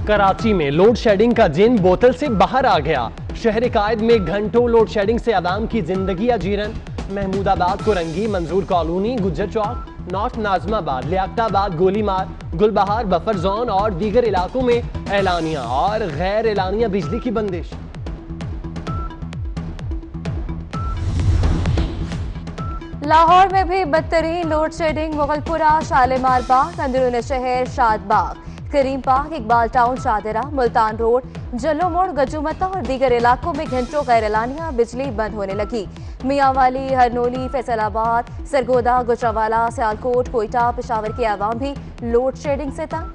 कराची में load shedding का जिन बोतल से बाहर आ गया। शहर कायद में घंटों लोड शेडिंग से आवाम की जिंदगी अजीरन। महमूदाबाद को रंगी मंजूर कॉलोनी, गुज्जर चौक, नॉर्थ नाजमाबाद, लियाकताबाद, गोलीमार, गुलबहार, बफर जोन और दीगर इलाकों में एलानिया और गैर एलानिया बिजली की बंदिश। लाहौर में भी बदतरीन load shedding. Mughalpura, Shalimar Bagh, Androon Shehar Shadbagh, Karim park, Iqbal town, Shahdara, Multan road, Jallo Mor, Gajumata और दीगर इलाकों में घंटों गैर एलानिया बिजली बंद होने लगी। मियांवाली, हरनोली, फैसलाबाद, सरगोदा, गुजरावाला, सियालकोट, कोयटा, पेशावर के आवाम भी लोड शेडिंग से तंग।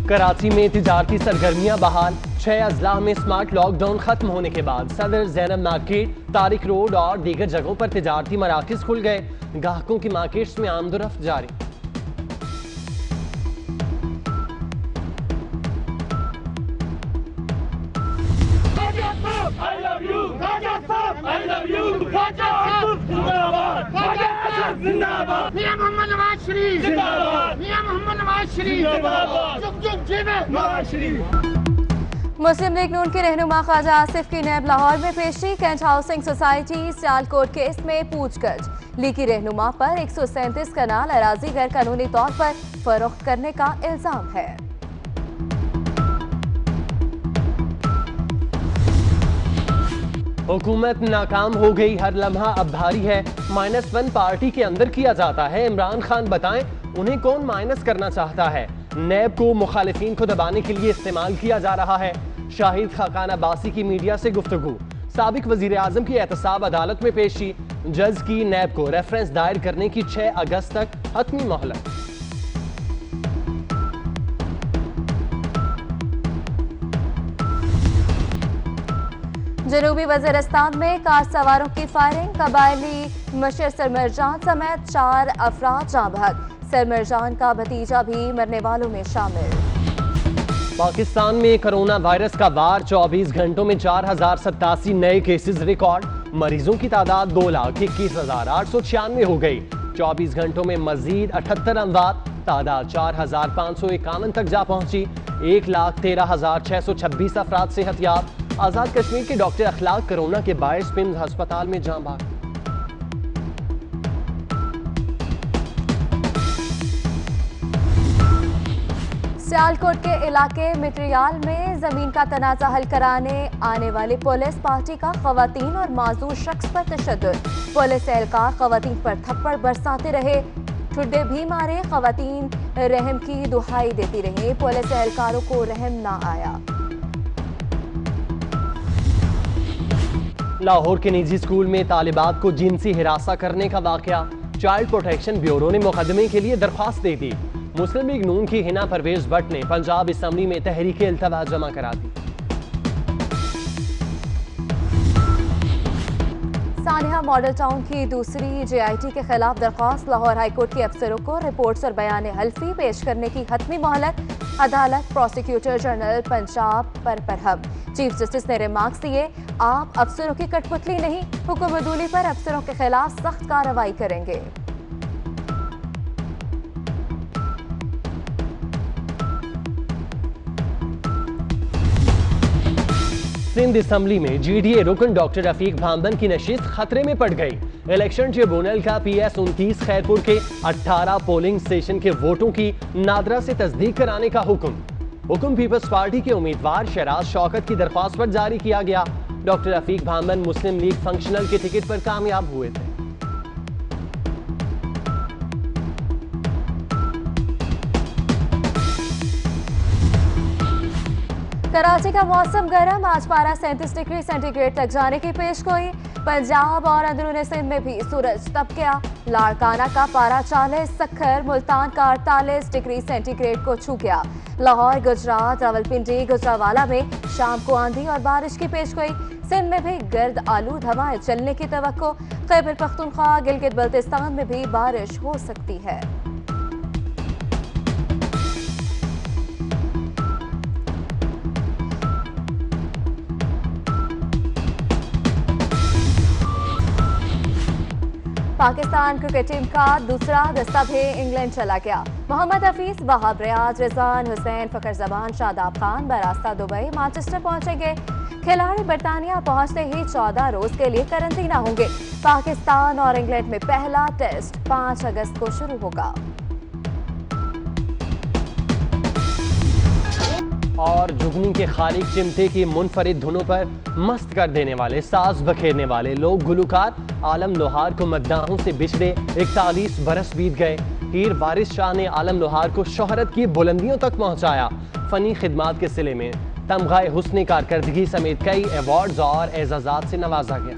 कराची में तिजारती सरगर्मियां बहाल। 6 अजला में स्मार्ट लॉकडाउन खत्म होने के बाद सदर, ज़ैनब मार्केट, तारिक रोड और दीगर जगहों पर तिजारती मराकज खुल गए। ग्राहकों की मार्केट्स में आमदोरफ्त जारी। मुस्लिम लीग नून के रहनुमा ख्वाजा आसिफ की नैब लाहौर में पेशी। Cantt housing society Sialkot case में पूछगछ। लीगी रहनुमा पर 137 कनाल अराजी गैर कानूनी तौर पर फरोख्त करने का इल्जाम है। हुकूमत नाकाम हो गई, हर लम्हा अब भारी है। -1 पार्टी के अंदर किया जाता है। इमरान खान बताएं उन्हें कौन माइनस करना चाहता है। नैब को मुखालिफिन को दबाने के लिए इस्तेमाल किया जा रहा है। शाहिद खाकान अब्बासी की मीडिया से गुफ्तगू। साबिक वजीर आजम की एहतसाब अदालत में पेशी। जज की नैब को रेफरेंस दायर करने की 6 अगस्त तक हतमी मोहलत। जनूबी वज़ीरिस्तान में कार सवारों की फायरिंग। कबायली मशर सरमरजान समेत 4 अफराद जाँ बहक। सरमरजान का भतीजा भी मरने वालों में शामिल। पाकिस्तान में कोरोना वायरस का वार। 24 घंटों में 4087 नए केसेस रिकॉर्ड। मरीजों की तादाद 2,21,896 हो गई। 24 घंटों में मजीद 78 अमवात। तादाद 4,551 तक जा पहुंची। 1,13,626 अफराद सेहतयाब। आजाद कश्मीर के डॉक्टर अखलाक कोरोना के बायस पिम्स अस्पताल में जाँ बहक। सियालकोट के इलाके मिट्रियाल में जमीन का तनाजा हल कराने आने वाली पुलिस पार्टी का खवातीन और माजूर शख्स पर तशद्दुद। पुलिस एहलकार खवातीन पर थप्पड़ बरसाते रहे, ठुड्डे भी मारे। खवातीन रहम की दुहाई देती रही, पुलिस एहलकारों को रहम ना आया। लाहौर के निजी स्कूल में तालिबात को जिनसी हिरासा करने का वाकया। चाइल्ड प्रोटेक्शन ब्यूरो ने मुकदमे के लिए दरख्वास्त दे दी। मुस्लिम लीग नून की हिना परवेज भट्ट ने पंजाब असम्बली में तहरीक इल्तवा जमा करा दी। सानिया मॉडल टाउन की दूसरी JIT के खिलाफ दरख्वास्त। लाहौर हाईकोर्ट के अफसरों को रिपोर्ट्स और बयान हल्फी पेश करने की हतमी मोहलत। अदालत प्रोसिक्यूटर जनरल पंजाब पर बरहम। चीफ जस्टिस ने रिमार्क्स दिए, आप अफसरों की कठपुतली नहीं, हुक्म अदूली पर अफसरों के खिलाफ सख्त कार्रवाई करेंगे। सिंध असम्बली में GDA रुकन डॉक्टर रफीक भामदन की नशिस्त खतरे में पड़ गई। इलेक्शन ट्रिब्यूनल का PS 29 खैरपुर के 18 पोलिंग स्टेशन के वोटों की नादरा से तस्दीक कराने का हुक्म पीपल्स पार्टी के उम्मीदवार शहराज शौकत की दरख्वास्त पर जारी किया गया। डॉक्टर रफीक भामदन मुस्लिम लीग फंक्शनल के टिकट पर कामयाब हुए थे। कराची का मौसम गर्म। आज पारा 37 डिग्री सेंटीग्रेड तक जाने की पेशगोई। पंजाब और अंदरून सिंध में भी सूरज तप गया। लाड़काना का पारा 40, सक्खर मुल्तान का 48 डिग्री सेंटीग्रेड को छू गया। लाहौर, गुजरात, रावलपिंडी, गुजरावाला में शाम को आंधी और बारिश की पेशगोई। सिंध में भी गर्द आलूद हवाएं चलने की तवक्को। खैबर पख्तूनख्वा, गिलगित बल्तिस्तान में भी बारिश हो सकती है। पाकिस्तान क्रिकेट टीम का दूसरा दस्ता भी इंग्लैंड चला गया। मोहम्मद हफीज, वहाब रियाज, रिजवान हुसैन, फखर जमान, शादाब खान बरास्ता दुबई मैनचेस्टर पहुंचेंगे। खिलाड़ी बरतानिया पहुंचते ही 14 रोज के लिए करंतना होंगे। पाकिस्तान और इंग्लैंड में पहला टेस्ट 5 अगस्त को शुरू होगा। और जुगनी के खालिक चिमटे की मुनफरिद धुनों पर मस्त कर देने वाले, साज बखेरने वाले लोग गुलकार आलम लोहार को मद्दाहों से बिछड़े 41 बरस बीत गए। हीर वारिस शाह ने आलम लोहार को शोहरत की बुलंदियों तक पहुंचाया। फनी खिदमात के सिले में तमगाए हुस्न कारकर्दगी समेत कई अवार्ड्स और एजाजात से नवाजा गया।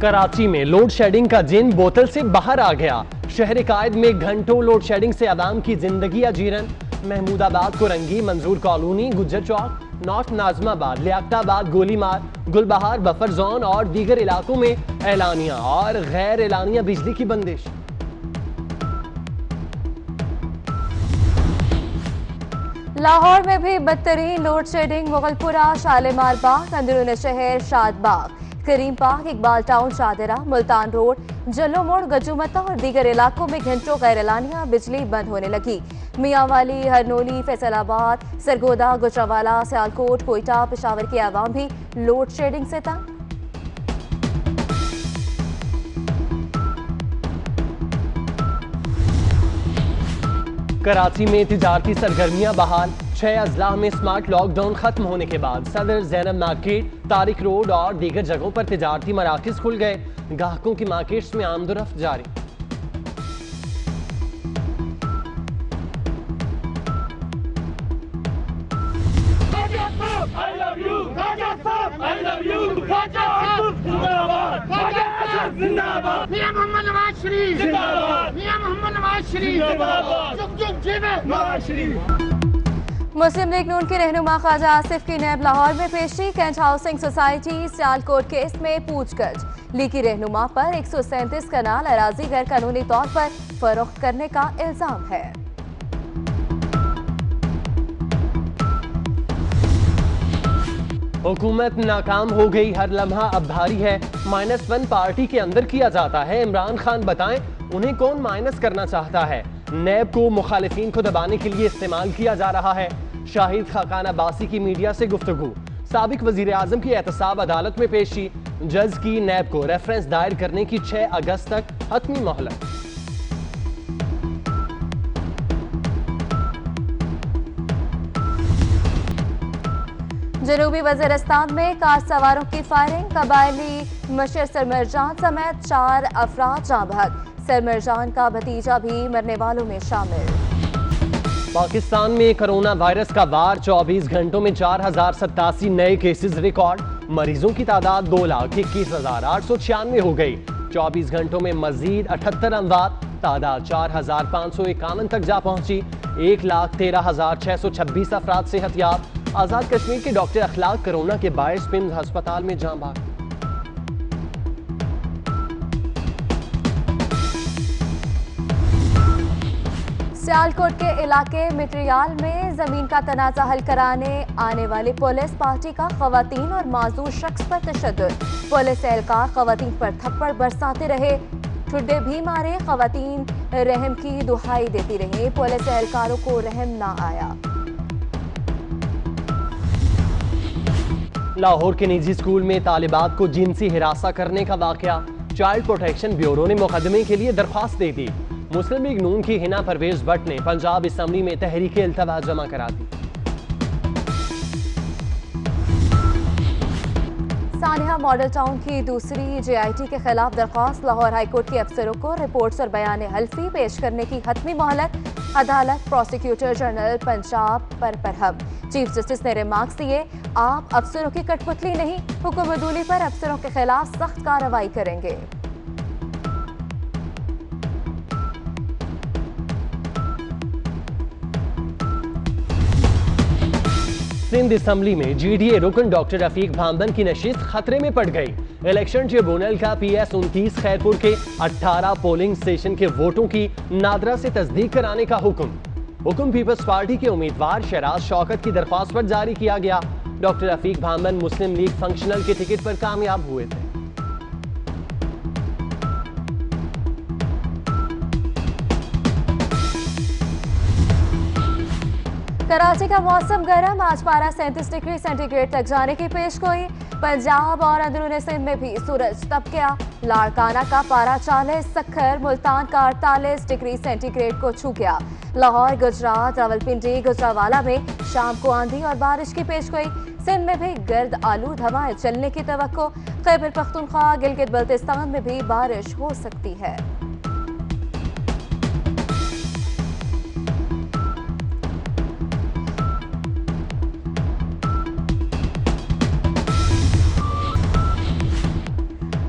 कराची में लोड शेडिंग का जिन बोतल से बाहर आ गया। शहर कायद में घंटों लोड शेडिंग से आवाम की जिंदगी अजीरन। महमूदाबाद को रंगी, मंजूर कॉलोनी, गुज्जर चौक, नॉर्थ नाजमाबाद, लियाकताबाद, गोलीमार, गुलबहार, बफर जोन और दीगर इलाकों में एलानिया और गैर एलानिया बिजली की बंदिश। लाहौर में भी बदतरीन load shedding. Mughalpura, Shalimar Bagh, Androon Shehar, Shadbagh, Karim park, Iqbal town, Shahdara, Multan road, Jallo Mor, Gajumata और दीगर इलाकों में घंटों गैर एलानिया बिजली बंद होने लगी। मियांवाली, हरनोली, फैसलाबाद, सरगोदा, गुजरावाला, सियालकोट, कोयटा, पेशावर की आवाम भी लोड शेडिंग से तंग। कराची में तिजारती सरगर्मियां बहाल। 6 अजला में स्मार्ट लॉकडाउन खत्म होने के बाद सदर, ज़ैनब मार्केट, तारिक रोड और दीगर जगहों पर तिजारती मराकज खुल गए। ग्राहकों की मार्केट्स में आमदोरफ्त जारी। मुस्लिम लीग नून के रहनुमा ख्वाजा आसिफ की नैब लाहौर में पेशी। Cantt housing society Sialkot case में पूछगछ। लीगी रहनुमा पर 137 कनाल अराजी गैर कानूनी तौर पर फरोख्त करने का इल्जाम है। हुकूमत नाकाम हो गई, हर लम्हा अब भारी है। -1 पार्टी के अंदर किया जाता है। इमरान खान बताएं उन्हें कौन माइनस करना चाहता है। नैब को मुखालिफिन को दबाने के लिए इस्तेमाल किया जा रहा है। शाहिद खाकान अब्बासी की मीडिया से गुफ्तगू। साबिक वजीर आजम की एहतसाब अदालत में पेशी। जज की नैब को रेफरेंस दायर करने की 6 अगस्त तक हतमी मोहलत। जनूबी वज़ीरिस्तान में कार सवारों की फायरिंग। कबायली मशर सरमरजान समेत 4 अफराद जाँ बहक। सरमरजान का भतीजा भी मरने वालों में शामिल। पाकिस्तान में कोरोना वायरस का वार। 24 घंटों में 4087 नए केसेस रिकॉर्ड। मरीजों की तादाद 2,21,896 हो गई। 24 घंटों में मजीद 78 अमवात। तादाद 4,551 तक जा पहुंची। 1,13,626 अफराद सेहतयाब। आजाद कश्मीर के डॉक्टर अखलाक कोरोना के बायस पिम्स अस्पताल में जाँ बहक। सियालकोट के इलाके मिट्रियाल में जमीन का तनाजा हल कराने आने वाली पुलिस पार्टी का खवातीन और माजूर शख्स पर तशद्दुद। पुलिस एहलकार खवातीन पर थप्पड़ बरसाते रहे, ठुड्डे भी मारे। खवातीन रहम की दुहाई देती रही, पुलिस एहलकारों को रहम ना आया। लाहौर के निजी स्कूल में तालिबात को जिनसी हिरासा करने का वाकया। चाइल्ड प्रोटेक्शन ब्यूरो ने मुकदमे के लिए दरख्वास्त दे दी। मुस्लिम लीग नून की हिना परवेज भट्ट ने पंजाब असम्बली में तहरीके इल्तवा जमा करा दी। सानिया मॉडल टाउन की दूसरी JIT के खिलाफ दरख्वास्त। लाहौर हाईकोर्ट के अफसरों को रिपोर्ट्स और बयान हल्फी पेश करने की हतमी मोहलत। अदालत प्रोसिक्यूटर जनरल पंजाब पर बरहम। चीफ जस्टिस ने रिमार्क्स दिए, आप अफसरों की कठपुतली नहीं, हुक्म अदूली पर अफसरों के खिलाफ सख्त कार्रवाई करेंगे। सिंध असम्बली में GDA रुकन डॉक्टर रफीक भामदन की नशिस्त खतरे में पड़ गई। इलेक्शन ट्रिब्यूनल का PS-29 खैरपुर के 18 पोलिंग स्टेशन के वोटों की नादरा से तस्दीक कराने का हुक्म पीपल्स पार्टी के उम्मीदवार शहराज शौकत की दरख्वास्त पर जारी किया गया। डॉक्टर रफीक भामन मुस्लिम लीग फंक्शनल के टिकट पर कामयाब हुए थे। कराची का मौसम गर्म, आज पारा 37 डिग्री सेंटीग्रेड तक जाने की पेशगोई। पंजाब और अंदरूनी सिंध में भी सूरज तप गया। लाड़काना का पारा 40, सक्खर मुल्तान का 48 डिग्री सेंटीग्रेड को छू गया। लाहौर, गुजरात, रावलपिंडी, गुजरावाला में शाम को आंधी और बारिश की पेशगोई। सिंध में भी गर्द आलूद हवाएं चलने की तवक्को। खैबर पख्तूनख्वा, गिलगित बल्तिस्तान में भी बारिश हो सकती है।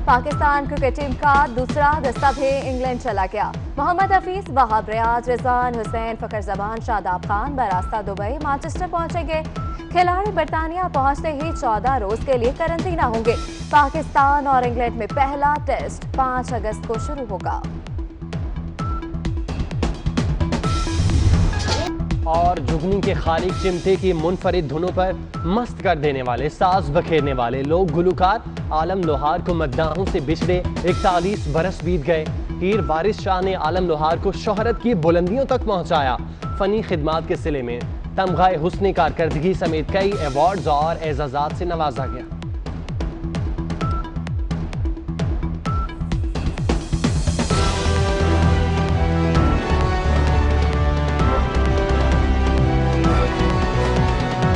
पाकिस्तान क्रिकेट टीम का दूसरा दस्ता भी इंग्लैंड चला गया। मोहम्मद हफीज, वहाब रियाज, रिजवान हुसैन, फखर जबान, शादाब खान बरास्ता दुबई मैनचेस्टर पहुंचेंगे। खिलाड़ी बरतानिया पहुंचते ही 14 रोज के लिए करंतना होंगे। पाकिस्तान और इंग्लैंड में पहला टेस्ट 5 अगस्त को शुरू होगा। और जुगनी के खालिक चिमटे की मुनफरिद धुनों पर मस्त कर देने वाले, साज बखेरने वाले लोग गुलकार आलम लोहार को मद्दाहों से बिछड़े 41 बरस बीत गए। हीर वारिस शाह ने आलम लोहार को शोहरत की बुलंदियों तक पहुंचाया। फनी खिदमात के सिले में तमगाए हुस्न कारकर्दगी समेत कई अवार्ड्स और एजाजात से नवाजा गया।